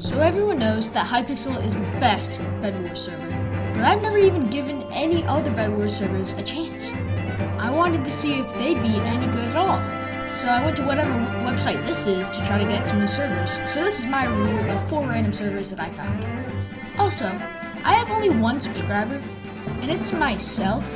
So everyone knows that Hypixel is the best Bedwars server, but I've never even given any other Bedwars servers a chance. I wanted to see if they'd be any good at all. So I went to whatever website this is to try to get some new servers. So this is my review of 4 random servers that I found. Also, I have only 1 subscriber, and it's myself.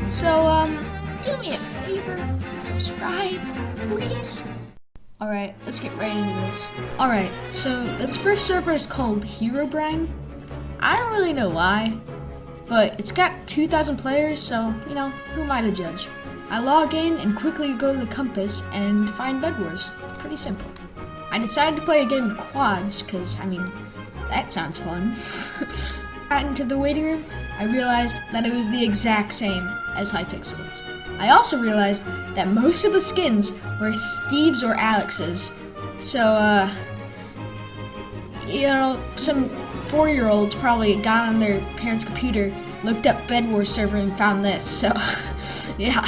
So, do me a favor, subscribe, please. Alright, let's get right into this. Alright, so this first server is called Herobrine. I don't really know why, but it's got 2,000 players, so, you know, who am I to judge? I log in and quickly go to the compass and find Bedwars. Pretty simple. I decided to play a game of quads, because, I mean, that sounds fun. Got into the waiting room, I realized that it was the exact same as Hypixel's. I also realized that most of the skins were Steve's or Alex's. So, you know, some 4-year-olds probably got on their parents' computer, looked up Bedwars server and found this, so, yeah.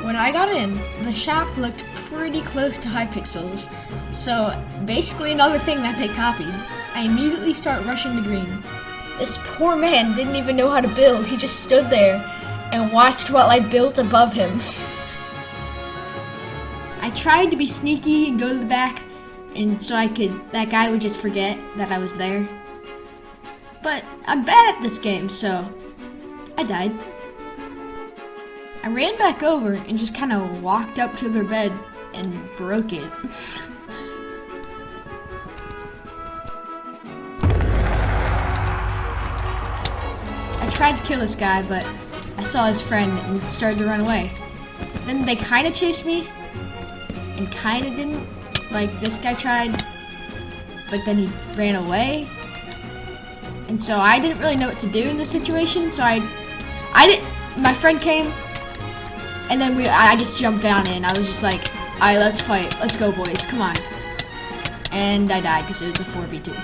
When I got in, the shop looked pretty close to Hypixel's, so basically another thing that they copied. I immediately start rushing to green. This poor man didn't even know how to build, he just stood there and watched while I built above him. I tried to be sneaky and go to the back, and so that guy would just forget that I was there. But I'm bad at this game, so I died. I ran back over and just kind of walked up to their bed and broke it. I tried to kill this guy, but I saw his friend and started to run away. Then they kind of chased me and kind of didn't. Like, this guy tried, but then he ran away. And so I didn't really know what to do in this situation, so my friend came, and then I just jumped down in. I was just like, alright, let's fight. Let's go, boys. Come on. And I died because it was a 4v2.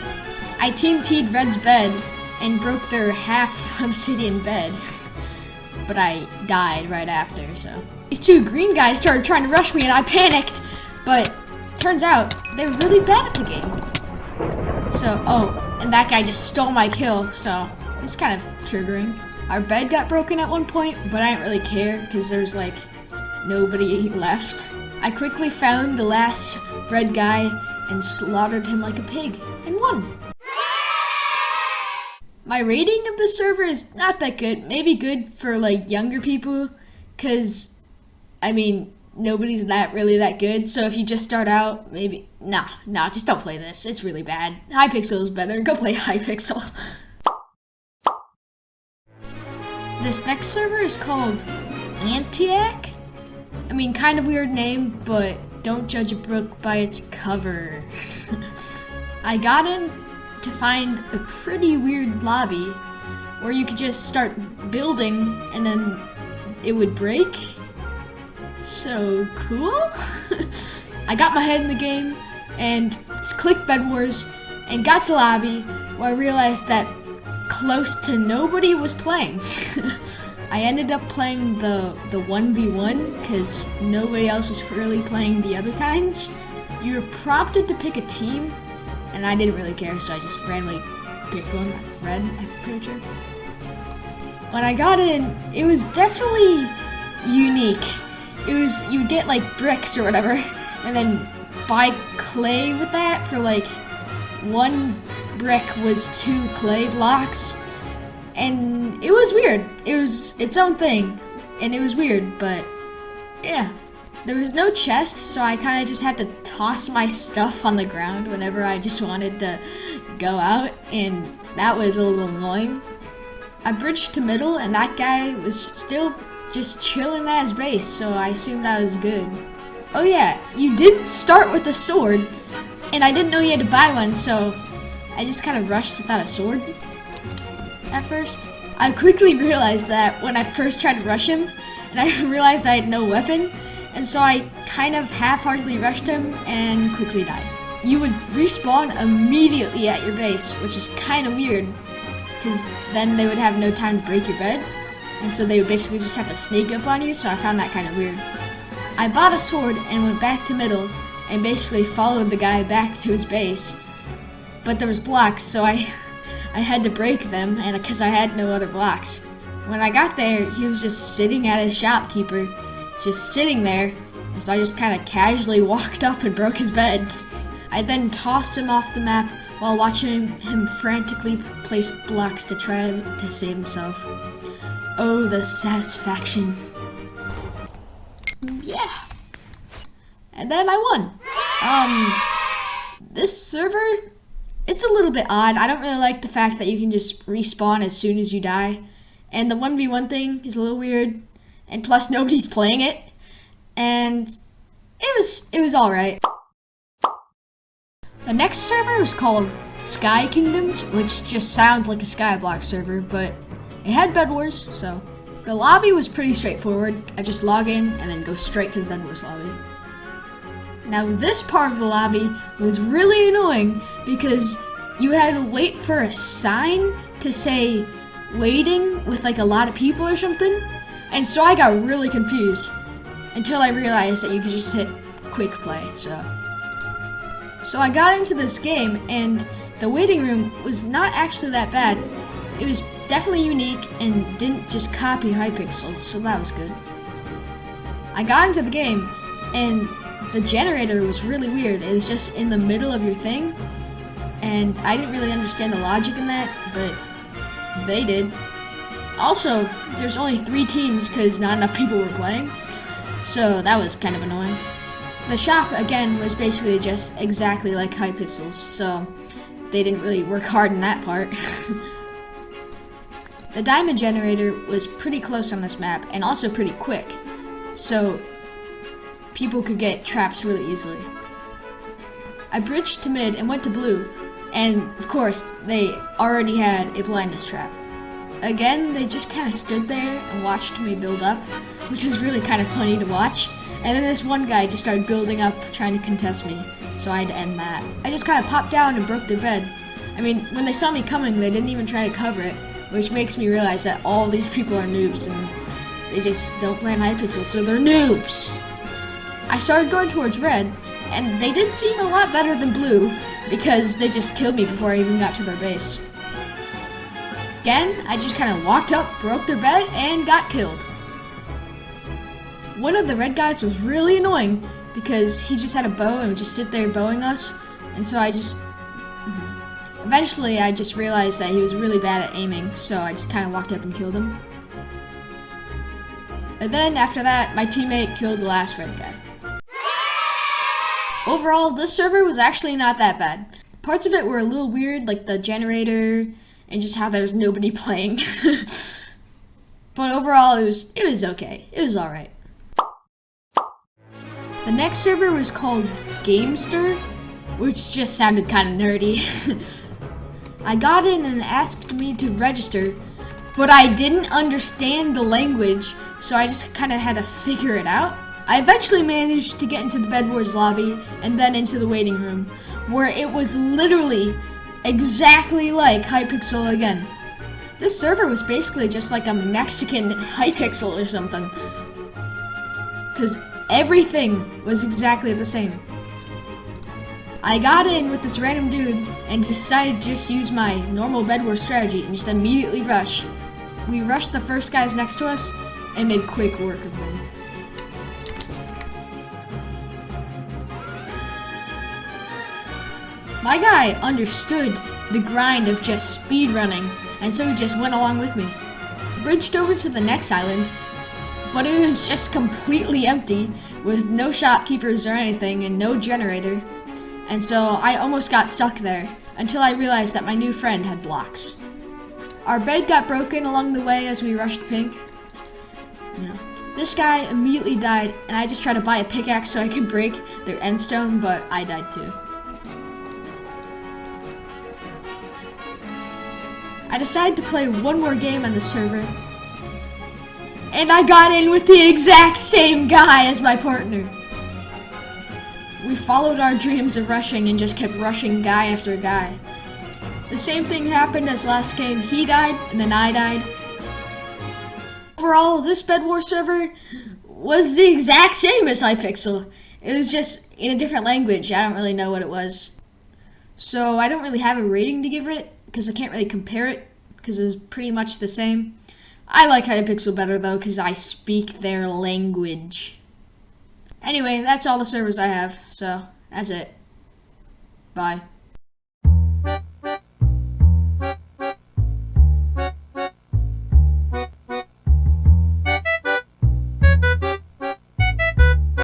I TNT'd Red's bed and broke their half obsidian bed. But I died right after, so. These 2 green guys started trying to rush me and I panicked. But turns out they're really bad at the game. So, and that guy just stole my kill, so it's kind of triggering. Our bed got broken at one point, but I didn't really care because there's like nobody left. I quickly found the last red guy and slaughtered him like a pig and won. My rating of the server is not that good. Maybe good for like younger people, cause I mean nobody's really that good. So if you just start out, maybe nah, just don't play this. It's really bad. Hypixel is better. Go play Hypixel. This next server is called Antiac. I mean, kind of weird name, but don't judge a book by its cover. I got in to find a pretty weird lobby where you could just start building and then it would break. So cool. I got my head in the game and clicked Bedwars and got to the lobby where I realized that close to nobody was playing. I ended up playing the 1v1 because nobody else was really playing the other kinds. You were prompted to pick a team, and I didn't really care, so I just randomly picked one. Red, I'm pretty sure. When I got in, it was definitely unique. It was, you get like bricks or whatever, and then buy clay with that for like 1 brick was 2 clay blocks, and it was weird. It was its own thing, and it was weird, but yeah. There was no chest, so I kind of just had to toss my stuff on the ground whenever I just wanted to go out, and that was a little annoying. I bridged to middle, and that guy was still just chilling at his base, so I assumed I was good. Oh yeah, you did start with a sword, and I didn't know you had to buy one, so I just kind of rushed without a sword at first. I quickly realized that when I first tried to rush him, and I realized I had no weapon, and so I kind of half-heartedly rushed him and quickly died. You would respawn immediately at your base, which is kind of weird, because then they would have no time to break your bed, and so they would basically just have to sneak up on you, so I found that kind of weird. I bought a sword and went back to middle, and basically followed the guy back to his base, but there was blocks, so I had to break them, and because I had no other blocks. When I got there, he was just sitting at his shopkeeper, just sitting there, and so I just kind of casually walked up and broke his bed. I then tossed him off the map while watching him frantically place blocks to try to save himself. Oh, the satisfaction. Yeah. And then I won. This server, it's a little bit odd. I don't really like the fact that you can just respawn as soon as you die. And the 1v1 thing is a little weird. And plus nobody's playing it. And it was alright. The next server was called Sky Kingdoms, which just sounds like a Skyblock server, but it had Bedwars, so the lobby was pretty straightforward. I just log in and then go straight to the Bedwars lobby. Now this part of the lobby was really annoying because you had to wait for a sign to say waiting with like a lot of people or something, and so I got really confused until I realized that you could just hit quick play. So I got into this game, and the waiting room was not actually that bad. It was definitely unique and didn't just copy Hypixel, so that was good. I got into the game, and the generator was really weird. It was just in the middle of your thing, and I didn't really understand the logic in that, but they did. Also, there's only 3 teams because not enough people were playing, so that was kind of annoying. The shop, again, was basically just exactly like Hypixel's, so they didn't really work hard in that part. The diamond generator was pretty close on this map, and also pretty quick, so people could get traps really easily. I bridged to mid and went to blue, and of course, they already had a blindness trap. Again, they just kind of stood there and watched me build up, which is really kind of funny to watch. And then this one guy just started building up, trying to contest me, so I had to end that. I just kind of popped down and broke their bed. I mean, when they saw me coming, they didn't even try to cover it, which makes me realize that all these people are noobs, and they just don't play in Hypixel, so they're noobs. I started going towards red, and they did seem a lot better than blue, because they just killed me before I even got to their base. Again, I just kind of walked up, broke their bed, and got killed. One of the red guys was really annoying because he just had a bow and would just sit there bowing us, and so eventually I just realized that he was really bad at aiming, so I just kind of walked up and killed him. And then after that, my teammate killed the last red guy. Overall, this server was actually not that bad. Parts of it were a little weird, like the generator and just how there was nobody playing. But overall, it was okay. It was alright. The next server was called Gamester, which just sounded kind of nerdy. I got in and asked me to register, but I didn't understand the language, so I just kind of had to figure it out. I eventually managed to get into the Bedwars lobby and then into the waiting room, where it was literally exactly like Hypixel again. This server was basically just like a Mexican Hypixel or something, because everything was exactly the same. I got in with this random dude and decided to just use my normal Bedwars strategy and just immediately rush. We rushed the first guys next to us and made quick work of them. My guy understood the grind of just speedrunning, and so he just went along with me. Bridged over to the next island, but it was just completely empty, with no shopkeepers or anything and no generator. And so I almost got stuck there, until I realized that my new friend had blocks. Our bed got broken along the way as we rushed pink. This guy immediately died, and I just tried to buy a pickaxe so I could break their endstone, but I died too. I decided to play one more game on the server, and I got in with the exact same guy as my partner. We followed our dreams of rushing and just kept rushing guy after guy. The same thing happened as last game. He died, and then I died. Overall, this Bedwars server was the exact same as Hypixel. It was just in a different language. I don't really know what it was. So I don't really have a rating to give it because I can't really compare it because it was pretty much the same. I like Hypixel better though because I speak their language. Anyway, that's all the servers I have, so that's it. Bye.